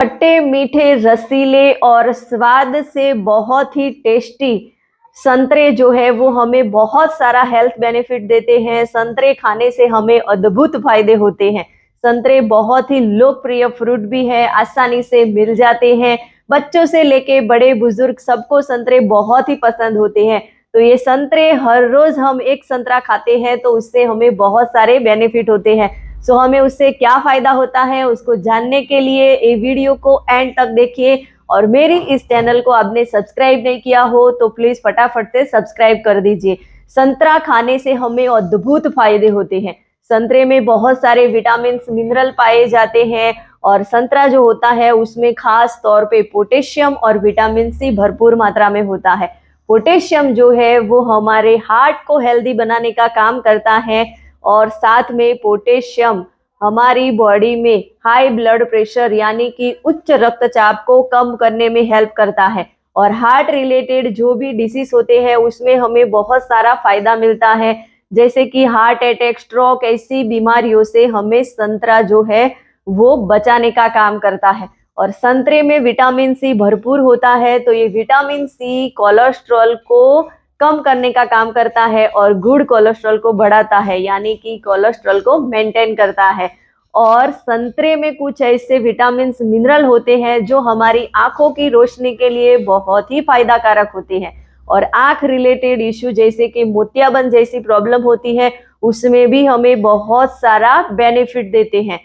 खट्टे मीठे रसीले और स्वाद से बहुत ही टेस्टी संतरे जो है वो हमें बहुत सारा हेल्थ बेनिफिट देते हैं। संतरे खाने से हमें अद्भुत फायदे होते हैं। संतरे बहुत ही लोकप्रिय फ्रूट भी है, आसानी से मिल जाते हैं। बच्चों से लेके बड़े बुजुर्ग सबको संतरे बहुत ही पसंद होते हैं। तो ये संतरे हर रोज हम एक संतरा खाते हैं तो उससे हमें बहुत सारे बेनिफिट होते हैं। सो हमें उससे क्या फायदा होता है उसको जानने के लिए ये वीडियो को एंड तक देखिए। और मेरी इस चैनल को आपने सब्सक्राइब नहीं किया हो तो प्लीज फटाफट से सब्सक्राइब कर दीजिए। संतरा खाने से हमें अद्भुत फायदे होते हैं। संतरे में बहुत सारे विटामिन मिनरल पाए जाते हैं और संतरा जो होता है उसमें खास तौर पे पोटेशियम और विटामिन सी भरपूर मात्रा में होता है। पोटेशियम जो है वो हमारे हार्ट को हेल्दी बनाने का काम करता है और साथ में पोटेशियम हमारी बॉडी में हाई ब्लड प्रेशर यानी कि उच्च रक्तचाप को कम करने में हेल्प करता है। और हार्ट रिलेटेड जो भी डिसीज होते हैं उसमें हमें बहुत सारा फायदा मिलता है, जैसे कि हार्ट अटैक, स्ट्रोक, ऐसी बीमारियों से हमें संतरा जो है वो बचाने का काम करता है। और संतरे में विटामिन सी भरपूर होता है तो ये विटामिन सी कोलेस्ट्रॉल को कम करने का काम करता है और गुड कोलेस्ट्रॉल को बढ़ाता है, यानी कि कोलेस्ट्रॉल को मेंटेन करता है। और संतरे में कुछ ऐसे विटामिन मिनरल होते हैं जो हमारी आंखों की रोशनी के लिए बहुत ही फायदा कारक होते हैं। और आंख रिलेटेड इश्यू जैसे कि मोतियाबिंद जैसी प्रॉब्लम होती है उसमें भी हमें बहुत सारा बेनिफिट देते हैं।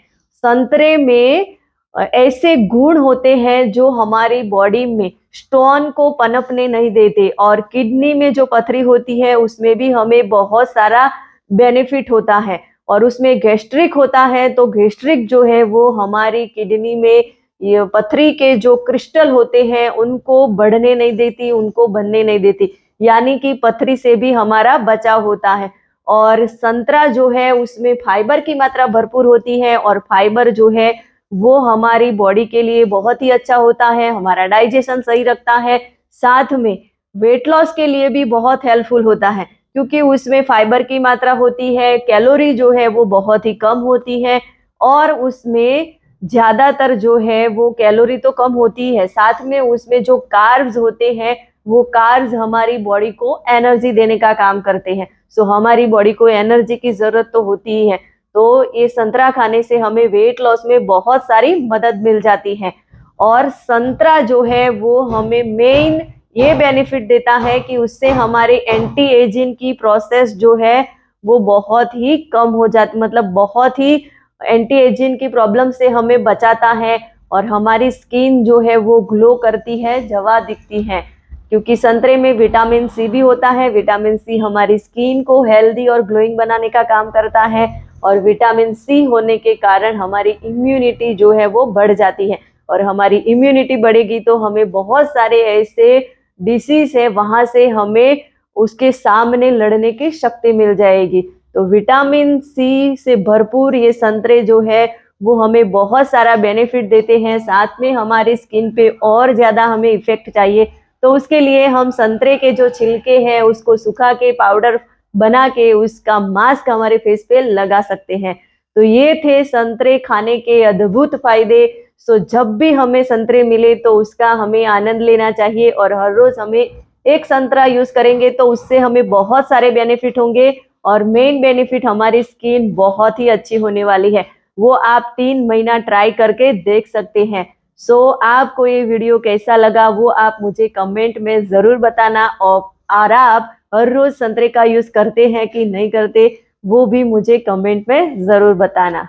संतरे में ऐसे गुण होते हैं जो हमारी बॉडी में स्टोन को पनपने नहीं देते और किडनी में जो पथरी होती है उसमें भी हमें बहुत सारा बेनिफिट होता है। और उसमें गैस्ट्रिक होता है तो गैस्ट्रिक जो है वो हमारी किडनी में ये पथरी के जो क्रिस्टल होते हैं उनको बढ़ने नहीं देती, उनको बनने नहीं देती, यानी कि पथरी से भी हमारा बचाव होता है। और संतरा जो है उसमें फाइबर की मात्रा भरपूर होती है और फाइबर जो है वो हमारी बॉडी के लिए बहुत ही अच्छा होता है, हमारा डाइजेशन सही रखता है। साथ में वेट लॉस के लिए भी बहुत हेल्पफुल होता है क्योंकि उसमें फाइबर की मात्रा होती है, कैलोरी जो है वो बहुत ही कम होती है और उसमें ज्यादातर जो है वो कैलोरी तो कम होती है, साथ में उसमें जो कार्ब्स होते हैं वो कार्ब्स हमारी बॉडी को एनर्जी देने का काम करते हैं। सो हमारी बॉडी को एनर्जी की जरूरत तो होती ही है, तो ये संतरा खाने से हमें वेट लॉस में बहुत सारी मदद मिल जाती है। और संतरा जो है वो हमें मेन ये बेनिफिट देता है कि उससे हमारे एंटी एजिंग की प्रोसेस जो है वो बहुत ही कम हो जाती, मतलब बहुत ही एंटी एजिंग की प्रॉब्लम से हमें बचाता है और हमारी स्किन जो है वो ग्लो करती है, जवा दिखती है, क्योंकि संतरे में विटामिन सी भी होता है। विटामिन सी हमारी स्किन को हेल्दी और ग्लोइंग बनाने का काम करता है और विटामिन सी होने के कारण हमारी इम्यूनिटी जो है वो बढ़ जाती है और हमारी इम्यूनिटी बढ़ेगी तो हमें बहुत सारे ऐसे डिसीज है वहां से हमें उसके सामने लड़ने की शक्ति मिल जाएगी। तो विटामिन सी से भरपूर ये संतरे जो है वो हमें बहुत सारा बेनिफिट देते हैं। साथ में हमारी स्किन पे और ज्यादा हमें इफेक्ट चाहिए तो उसके लिए हम संतरे के जो छिलके हैं उसको सुखा के पाउडर बना के उसका मास्क हमारे फेस पे लगा सकते हैं। तो ये थे संतरे खाने के अद्भुत फायदे। सो जब भी हमें संतरे मिले तो उसका हमें आनंद लेना चाहिए और हर रोज हमें एक संतरा यूज करेंगे तो उससे हमें बहुत सारे बेनिफिट होंगे और मेन बेनिफिट हमारी स्किन बहुत ही अच्छी होने वाली है, वो आप 3 महीना ट्राई करके देख सकते हैं। सो आपको ये वीडियो कैसा लगा वो आप मुझे कमेंट में जरूर बताना और आप हर रोज संतरे का यूज करते हैं कि नहीं करते वो भी मुझे कमेंट में जरूर बताना।